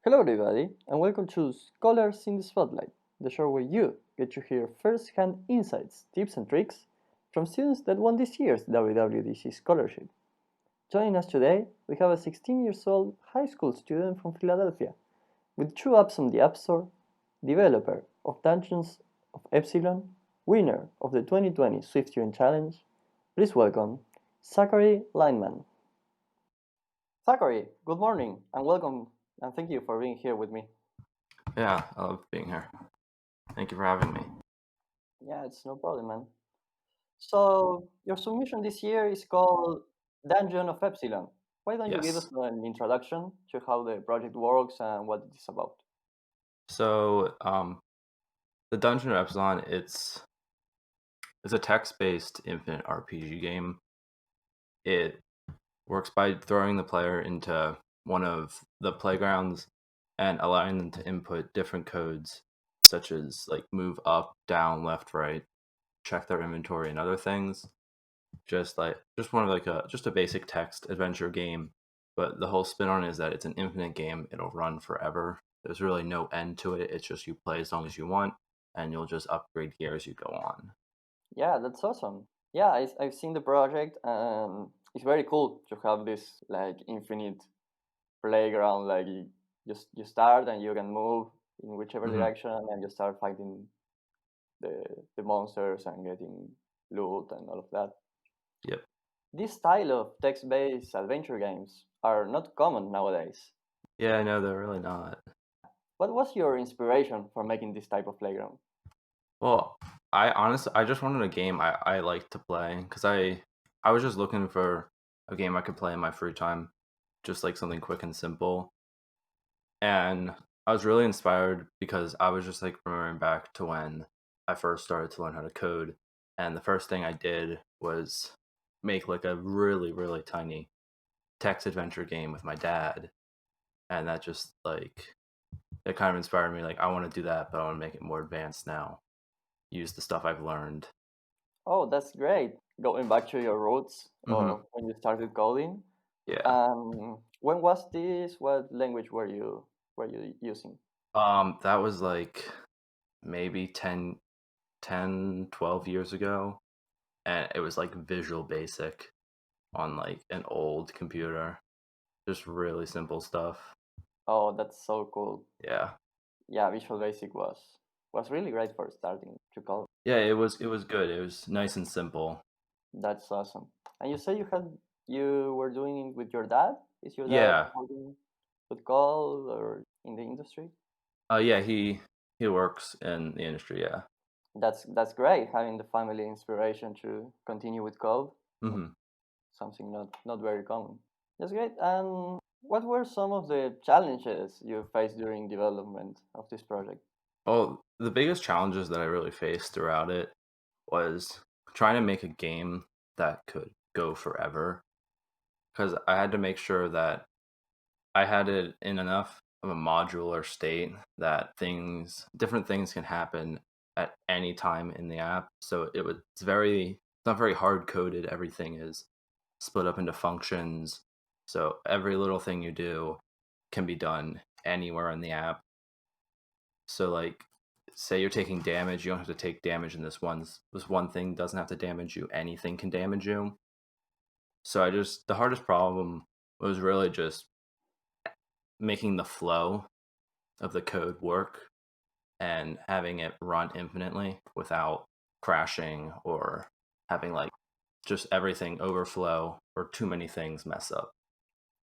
Hello, everybody, and welcome to Scholars in the Spotlight, the show where you get to hear first-hand insights, tips, and tricks from students that won this year's WWDC Scholarship. Joining us today, we have a 16 years old high school student from Philadelphia with two apps on the App Store, developer of Dungeons of Epsilon, winner of the 2020 Swift Student Challenge. Please welcome Zachary Lineman. Zachary, good morning and welcome, and thank you for being here with me. Yeah, I love being here. Thank you for having me. Yeah, it's no problem, man. So your submission this year is called Dungeon of Epsilon. Why don't you give us Yes. an introduction to how the project works and what it is about? So, the Dungeon of Epsilon, it's a text-based infinite RPG game. It works by throwing the player into one of the playgrounds and allowing them to input different codes, such as like move up, down, left, right, check their inventory, and other things. Just one of just a basic text adventure game, but the whole spin on it is that it's an infinite game. It'll run forever. There's really no end to it. It's just you play as long as you want, and you'll just upgrade gear as you go on. Yeah, that's awesome. Yeah, I've seen the project. It's very cool to have this like infinite playground. Like you start and you can move in whichever Hmm. direction, and you start fighting the the monsters and getting loot and all of that. Yep. This style of text-based adventure games are not common nowadays. Yeah, I know they're really not. What was your inspiration for making this type of playground? Well, I just wanted a game I like to play because I was just looking for a game I could play in my free time, just like something quick and simple. And I was really inspired because I was just like remembering back to when I first started to learn how to code. And the first thing I did was make like a really, really tiny text adventure game with my dad. And that just like, it kind of inspired me. Like, I want to do that, but I want to make it more advanced now. Use the stuff I've learned. Oh, that's great. Going back to your roots Hmm. of when you started coding. Yeah. When was this? What language were you using? That was like maybe 10, 12 years ago. And it was like Visual Basic on like an old computer. Just really simple stuff. Oh, that's so cool. Yeah. Yeah, Visual Basic was really great for starting to code. Yeah, it was good. It was nice and simple. That's awesome. And you say you were doing it with your dad? Is your dad Yeah. working with code or in the industry? Yeah, he works in the industry, yeah. That's great having the family inspiration to continue with code. Hmm. Something not very common. That's great. And what were some of the challenges you faced during development of this project? Well, the biggest challenges that I really faced throughout it was trying to make a game that could go forever. Because I had to make sure that I had it in enough of a modular state that different things can happen at any time in the app. So it's not very hard coded. Everything is split up into functions. So every little thing you do can be done anywhere in the app. So like say you're taking damage, you don't have to take damage in this one thing doesn't have to damage you. Anything can damage you. So the hardest problem was really just making the flow of the code work and having it run infinitely without crashing or having like just everything overflow or too many things mess up.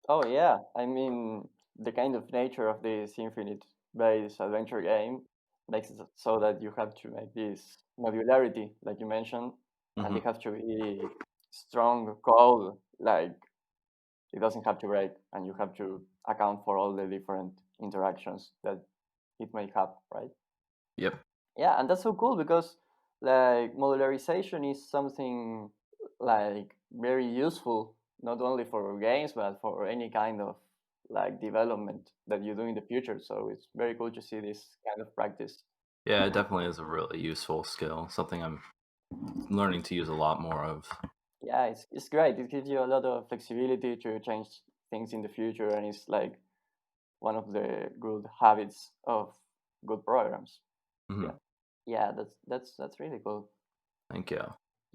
Oh yeah, I mean the kind of nature of this infinite based adventure game makes it so that you have to make this modularity, like you mentioned, and they Hmm. have to be strong code, like it doesn't have to break, and you have to account for all the different interactions that it may have, right? Yep. Yeah, and that's so cool because like modularization is something like very useful not only for games but for any kind of like development that you do in the future. So it's very cool to see this kind of practice. Yeah, it definitely is a really useful skill, something I'm learning to use a lot more of. Yeah, it's great. It gives you a lot of flexibility to change things in the future, and it's like one of the good habits of good programs. Hmm. Yeah, yeah, that's really cool. Thank you.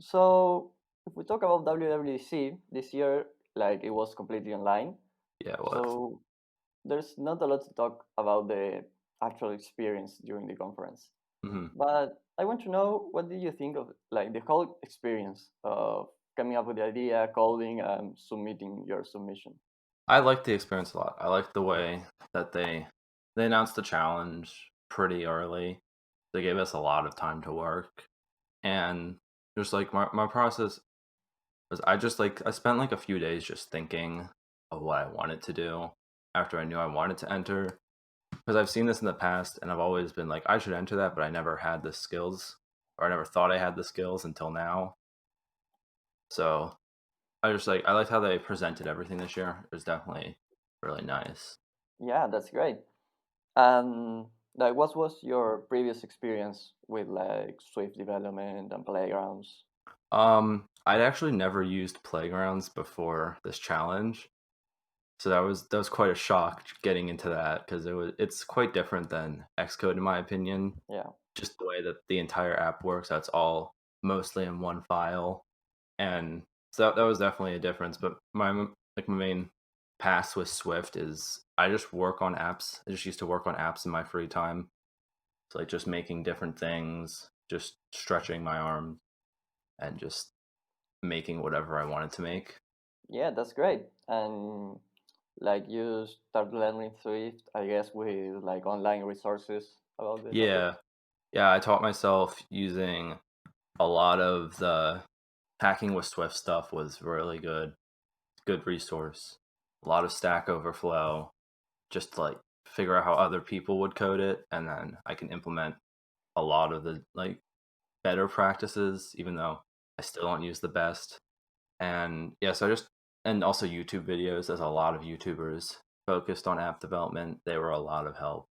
So if we talk about WWDC this year, like it was completely online, Yeah, it was. so there's not a lot to talk about the actual experience during the conference. Hmm. But I want to know, what did you think of like the whole experience of coming up with the idea, coding, and submitting your submission? I liked the experience a lot. I liked the way that they announced the challenge pretty early. They gave us a lot of time to work, and just like my process was, I spent like a few days just thinking of what I wanted to do after I knew I wanted to enter, because I've seen this in the past and I've always been like I should enter that, but I never had the skills, or I never thought I had the skills until now. So I liked how they presented everything this year. It was definitely really nice. Yeah, that's great. And like, what was your previous experience with like Swift development and playgrounds? I'd actually never used playgrounds before this challenge, so that was quite a shock getting into that, because it's quite different than Xcode in my opinion. Yeah, Just the way that the entire app works, that's all mostly in one file, and so that was definitely a difference. But my main pass with Swift is I just work on apps. I just used to work on apps in my free time, so like just making different things, just stretching my arms, and just making whatever I wanted to make. yeah, that's great. And like you start learning Swift, I guess, with like online resources about the topic. Yeah, yeah. I taught myself using a lot of the hacking with Swift stuff was really good. Good resource. A lot of Stack Overflow, just to like figure out how other people would code it, and then I can implement a lot of the like better practices, even though I still don't use the best. And yeah, so I just and also YouTube videos. There's a lot of YouTubers focused on app development. They were a lot of help.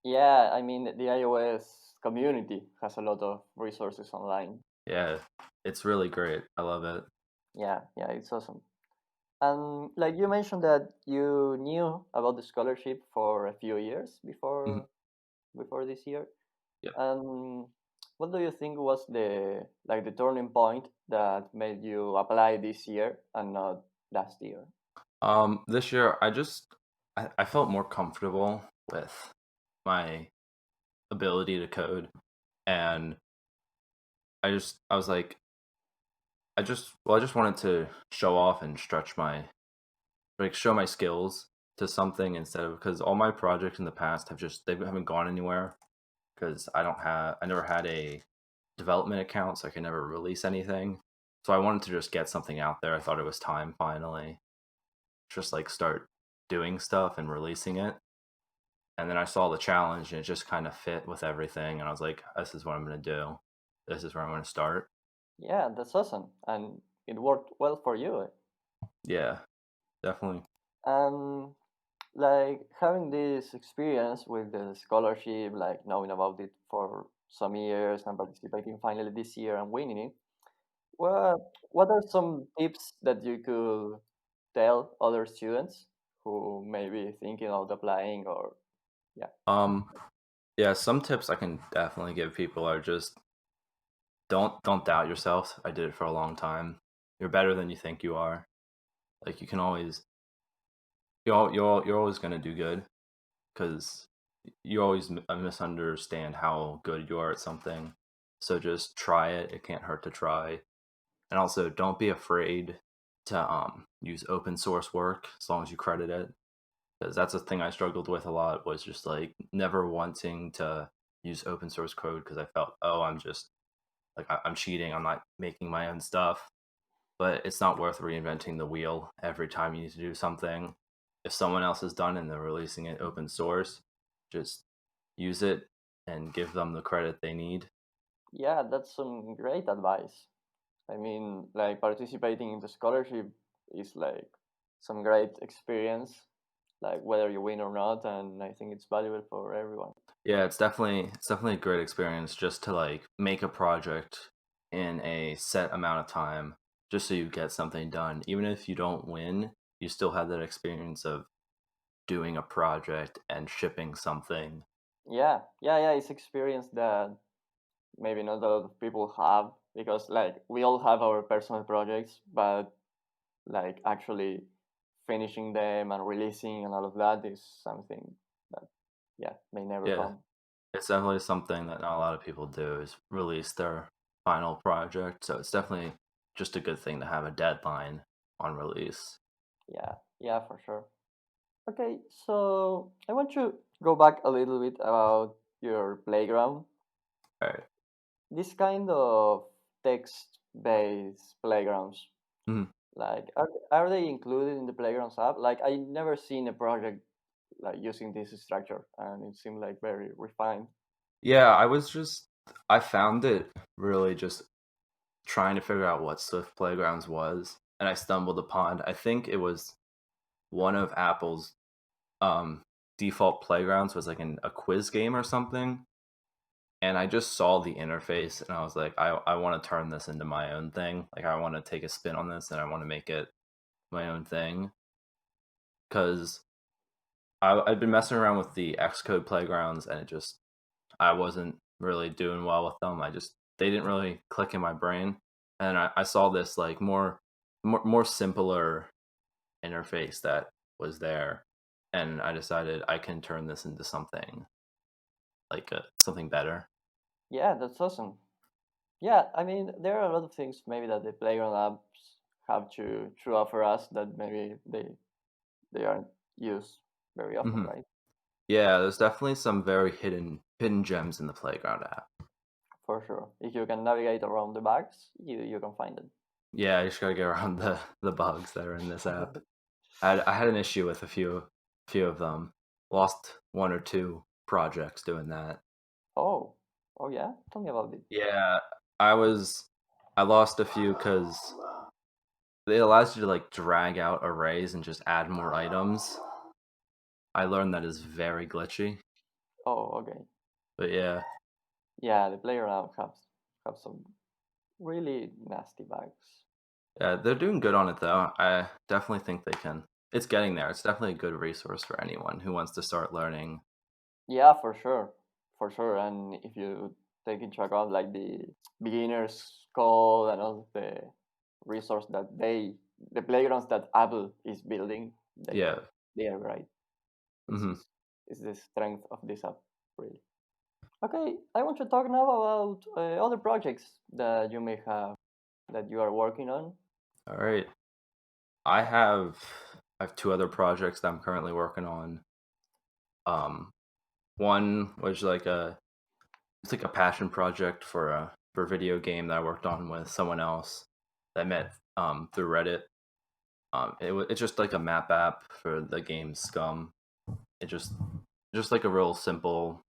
Yeah, I mean, the iOS community has a lot of resources online. Yeah, it's really great. I love it. Yeah, yeah, it's awesome. And like you mentioned that you knew about the scholarship for a few years Mhm. before this year. Yeah. And what do you think was the like the turning point that made you apply this year and not last year? This year I felt more comfortable with my ability to code, and I was like I just wanted to show off and stretch my like show my skills to something, instead of because all my projects in the past they haven't gone anywhere, because I never had a development account, so I could never release anything. So I wanted to just get something out there. I thought it was time finally, just like start doing stuff and releasing it. And then I saw the challenge and it just kind of fit with everything. And I was like, this is what I'm going to do. This is where I'm going to start. Yeah, that's awesome, and it worked well for you. Yeah, definitely. And like having this experience with the scholarship, like knowing about it for some years and participating finally this year and winning it, what are some tips that you could tell other students who may be thinking of applying or yeah? Um, yeah, some tips I can definitely give people are just don't doubt yourself. I did it for a long time. You're better than you think you are. Like you can always you're always going to do good, because you always misunderstand how good you are at something. So just try it. It can't hurt to try. And also, don't be afraid to use open source work as long as you credit it, because that's a thing I struggled with a lot, was just like never wanting to use open source code, because I felt, oh, I'm just like I'm cheating. I'm not making my own stuff. But it's not worth reinventing the wheel every time you need to do something. If someone else has done it and they're releasing it open source, just use it and give them the credit they need. Yeah, that's some great advice. I mean, like participating in the scholarship is like some great experience, like whether you win or not, and I think it's valuable for everyone. Yeah, it's definitely a great experience just to like make a project in a set amount of time, just so you get something done. Even if you don't win, you still have that experience of doing a project and shipping something. Yeah. It's experience that maybe not a lot of people have because like we all have our personal projects, but like actually finishing them and releasing and all of that is something that may never Yeah, come. it's definitely something that not a lot of people do is release their final project. So it's definitely just a good thing to have a deadline on release. Yeah, for sure. Okay, so I want to go back a little bit about your playground. All right. This kind of text-based playgrounds, Mhm. like are they included in the playgrounds app? Like I never seen a project like using this structure, and it seemed like very refined. Yeah, I found it really just trying to figure out what Swift Playgrounds was, and I stumbled upon, I think it was one of Apple's um, default playgrounds was like a quiz game or something. And I just saw the interface and I was like, I want to turn this into my own thing. Like, I want to take a spin on this and I want to make it my own thing. Because I've been messing around with the Xcode playgrounds and I wasn't really doing well with them. They didn't really click in my brain. And I saw this like more simpler interface that was there. And I decided I can turn this into something like something better. Yeah, that's awesome. Yeah, I mean there are a lot of things maybe that the playground apps have to offer us that maybe they aren't used very often, Hmm. right? Yeah, there's definitely some very hidden gems in the playground app. For sure. If you can navigate around the bugs, you can find it. Yeah, I just gotta get around the bugs that are in this app. I had an issue with a few of them. Lost one or two projects doing that. Oh, oh yeah. Tell me about it. Yeah, I was I lost a few because it allows you to like drag out arrays and just add more items. I learned that is very glitchy. Oh, okay. But yeah, Yeah, the player now have some really nasty bugs. yeah, they're doing good on it though. I definitely think they can. It's getting there. It's definitely a good resource for anyone who wants to start learning. Yeah, for sure. And if you take into account like the beginners code and all the resource that the playgrounds that Apple is building, Yeah. they are right. It's Hmm. it's, it's the strength of this app, really. Okay, I want to talk now about other projects that you may have that you are working on. All right. I have I have two other projects that I'm currently working on. Um, one was it's like a passion project for a video game that I worked on with someone else that I met through Reddit. It's just like a map app for the game Scum. It just like a real simple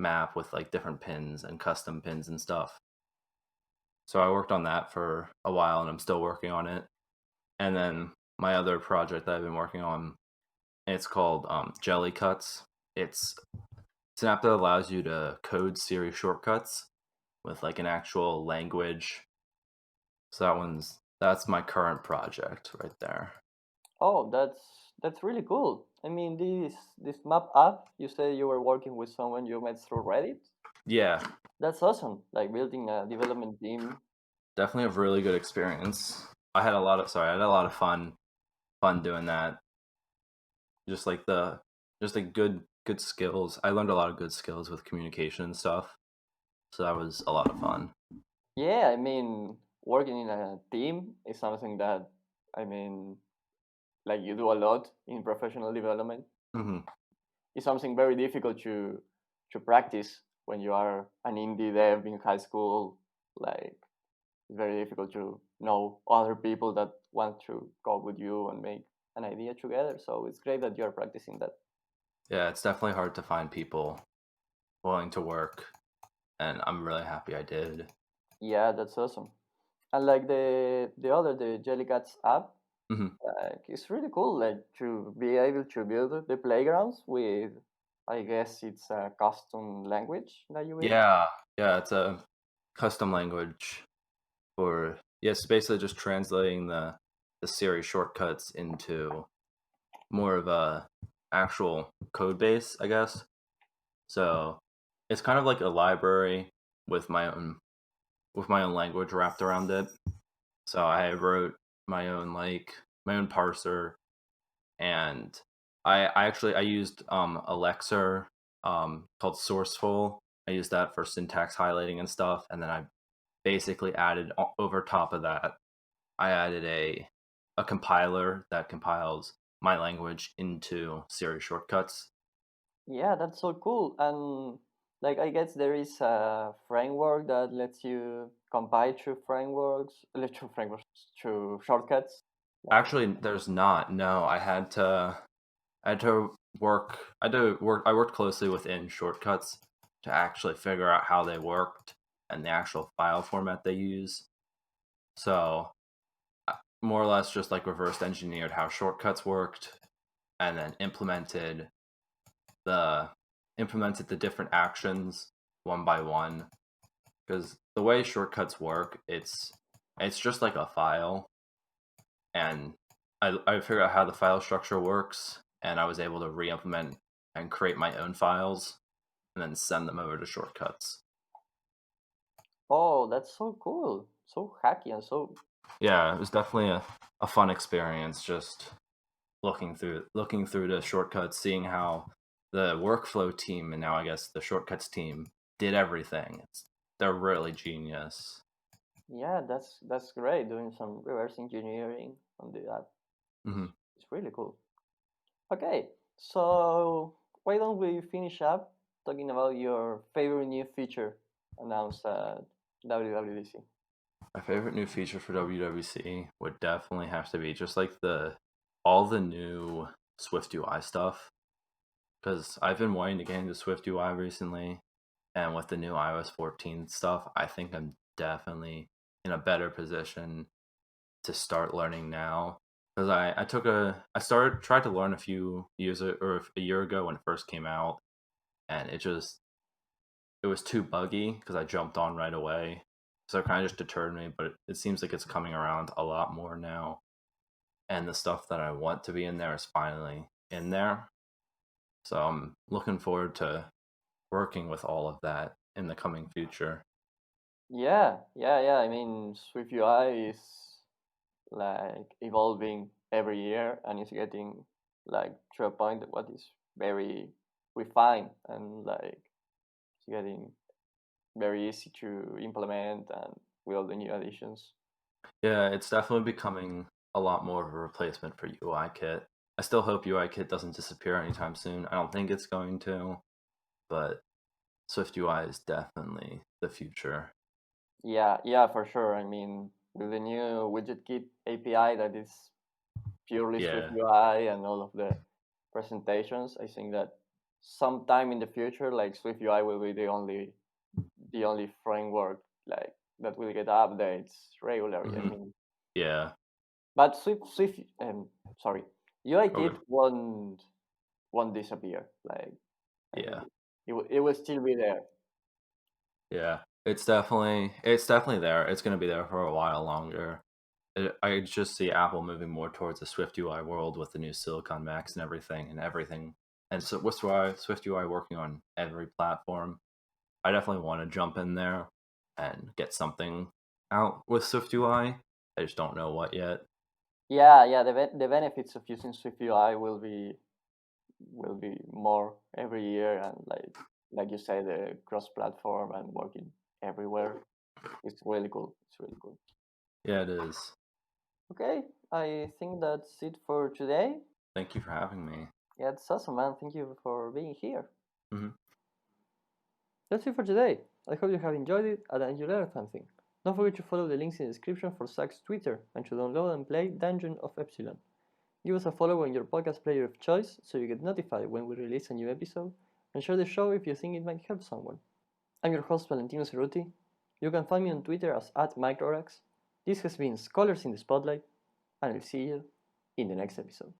map with like different pins and custom pins and stuff. So I worked on that for a while and I'm still working on it. And then my other project that I've been working on, it's called Jelly Cuts. It's an app that allows you to code Siri shortcuts with like an actual language. So that's my current project right there. Oh, that's really cool. I mean, this map app, you say you were working with someone you met through Reddit. Yeah, That's awesome. Like building a development team. definitely a really good experience. I had a lot of fun doing that. Just like just like good skills. I learned a lot of good skills with communication and stuff. So that was a lot of fun. Yeah, I mean, working in a team is something that I mean, like you do a lot in professional development. Hmm. It's something very difficult to practice when you are an indie dev in high school. Like it's very difficult to know other people that want to go with you and make an idea together. So it's great that you're practicing that. Yeah, it's definitely hard to find people willing to work, and I'm really happy I did. Yeah, that's awesome. And like the Jellycats app, Hmm. like it's really cool. Like to be able to build the playgrounds with, I guess it's a custom language that you build. Yeah, yeah, it's a custom language for yes, basically just translating the Siri shortcuts into more of a actual code base, I guess. So it's kind of like a library with my own language wrapped around it. So I wrote my own parser, and I used a lexer called Sourceful. I used that for syntax highlighting and stuff, and then I basically added over top of that, I added a compiler that compiles my language into Siri shortcuts. Yeah, that's so cool. And like I guess there is a framework that lets you compile through frameworks, through shortcuts. Like, Actually, there's not. No, I had to I worked closely within shortcuts to actually figure out how they worked and the actual file format they use. So more or less just like reverse engineered how shortcuts worked and then the implemented the different actions one by one, because the way shortcuts work, it's just like a file, and I figured out how the file structure works, and I was able to re-implement and create my own files and then send them over to shortcuts. oh, that's so cool, so hacky, and so Yeah, it was definitely a fun experience just looking through the shortcuts, seeing how the workflow team and now I guess the shortcuts team did everything. They're really genius. yeah, that's great. Doing some reverse engineering on the app, it's, Hmm. it's really cool. Okay, so why don't we finish up talking about your favorite new feature announced at WWDC? My favorite new feature for WWC would definitely have to be just like the all the new Swift UI stuff, because I've been wanting to get into Swift UI recently, and with the new iOS 14 stuff, I think I'm definitely in a better position to start learning now. Because I started tried to learn a few years or a year ago when it first came out, and it was too buggy because I jumped on right away. So it kind of just deterred me, but it seems like it's coming around a lot more now. And the stuff that I want to be in there is finally in there. So I'm looking forward to working with all of that in the coming future. Yeah. I mean, Swift UI is like evolving every year, and it's getting like to a point that what is very refined, and like it's getting very easy to implement and with all the new additions. Yeah, it's definitely becoming a lot more of a replacement for UIKit. I still hope UIKit doesn't disappear anytime soon. I don't think it's going to, but Swift UI is definitely the future. Yeah, for sure. I mean, with the new WidgetKit API that is purely Swift Yeah. UI and all of the presentations, I think that sometime in the future, like Swift UI will be the only framework like that will get updates regularly. I Hmm. mean, Yeah. but Swift sorry, Okay. UIKit won't disappear. Like I think Yeah. it will still be there. Yeah. It's definitely there. It's going to be there for a while longer. I just see Apple moving more towards a Swift UI world with the new Silicon Max and everything. And so what's why Swift UI working on every platform. I definitely want to jump in there and get something out with Swift UI. I just don't know what yet. Yeah. The benefits of using Swift UI will be more every year, and like you say, the cross-platform and working everywhere. It's really cool. It's really cool. Yeah, it is. Okay, I think that's it for today. Thank you for having me. Yeah, it's awesome, man. Thank you for being here. Hmm. That's it for today. I hope you have enjoyed it and that you learned something. Don't forget to follow the links in the description for Zach's Twitter and to download and play Dungeon of Epsilon. Give us a follow on your podcast player of choice so you get notified when we release a new episode, and share the show if you think it might help someone. I'm your host Valentino Cerruti. You can find me on Twitter as @microrax. This has been Scholars in the Spotlight, and I'll see you in the next episode.